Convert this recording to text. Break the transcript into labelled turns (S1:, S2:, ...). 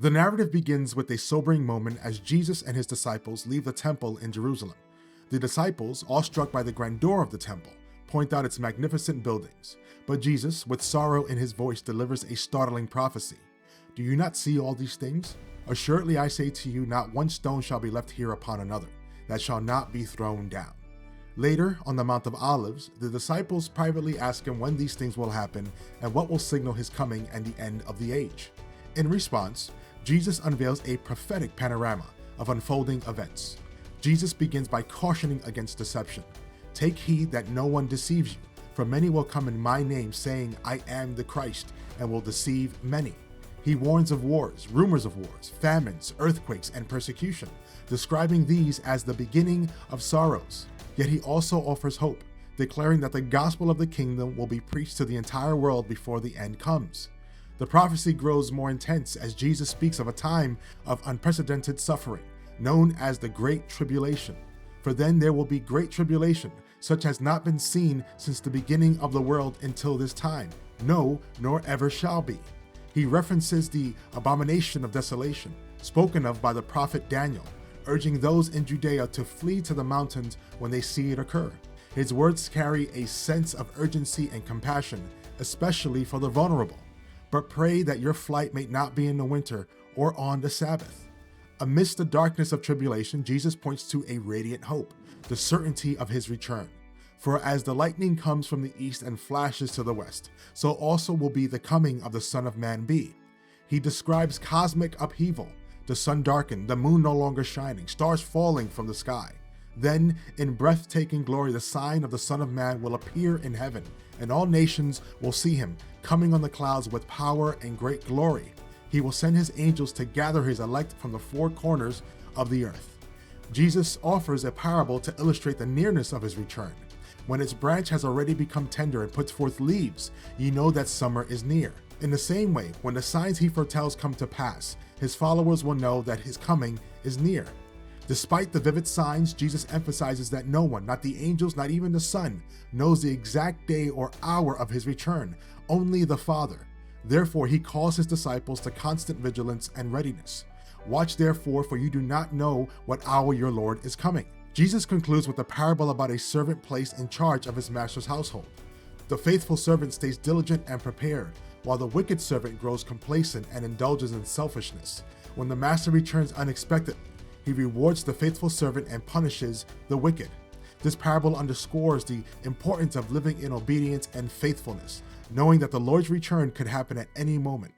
S1: The narrative begins with a sobering moment as Jesus and his disciples leave the temple in Jerusalem. The disciples, awestruck by the grandeur of the temple, point out its magnificent buildings, but Jesus, with sorrow in his voice, delivers a startling prophecy. Do you not see all these things? Assuredly I say to you, not one stone shall be left here upon another, that shall not be thrown down. Later, on the Mount of Olives, the disciples privately ask him when these things will happen and what will signal his coming and the end of the age. In response, Jesus unveils a prophetic panorama of unfolding events. Jesus begins by cautioning against deception. Take heed that no one deceives you, for many will come in my name saying, I am the Christ, and will deceive many. He warns of wars, rumors of wars, famines, earthquakes, and persecution, describing these as the beginning of sorrows. Yet he also offers hope, declaring that the gospel of the kingdom will be preached to the entire world before the end comes. The prophecy grows more intense as Jesus speaks of a time of unprecedented suffering, known as the Great Tribulation. For then there will be great tribulation, such has not been seen since the beginning of the world until this time, no, nor ever shall be. He references the abomination of desolation, spoken of by the prophet Daniel, urging those in Judea to flee to the mountains when they see it occur. His words carry a sense of urgency and compassion, especially for the vulnerable. But pray that your flight may not be in the winter or on the Sabbath. Amidst the darkness of tribulation, Jesus points to a radiant hope, the certainty of his return. For as the lightning comes from the east and flashes to the west, so also will be the coming of the Son of Man be. He describes cosmic upheaval, the sun darkened, the moon no longer shining, stars falling from the sky. Then, in breathtaking glory, the sign of the Son of Man will appear in heaven, and all nations will see him, coming on the clouds with power and great glory. He will send his angels to gather his elect from the four corners of the earth. Jesus offers a parable to illustrate the nearness of his return. When its branch has already become tender and puts forth leaves, ye know that summer is near. In the same way, when the signs he foretells come to pass, his followers will know that his coming is near. Despite the vivid signs, Jesus emphasizes that no one, not the angels, not even the Son, knows the exact day or hour of his return, only the Father. Therefore, he calls his disciples to constant vigilance and readiness. Watch therefore, for you do not know what hour your Lord is coming. Jesus concludes with a parable about a servant placed in charge of his master's household. The faithful servant stays diligent and prepared, while the wicked servant grows complacent and indulges in selfishness. When the master returns unexpectedly, he rewards the faithful servant and punishes the wicked. This parable underscores the importance of living in obedience and faithfulness, knowing that the Lord's return could happen at any moment.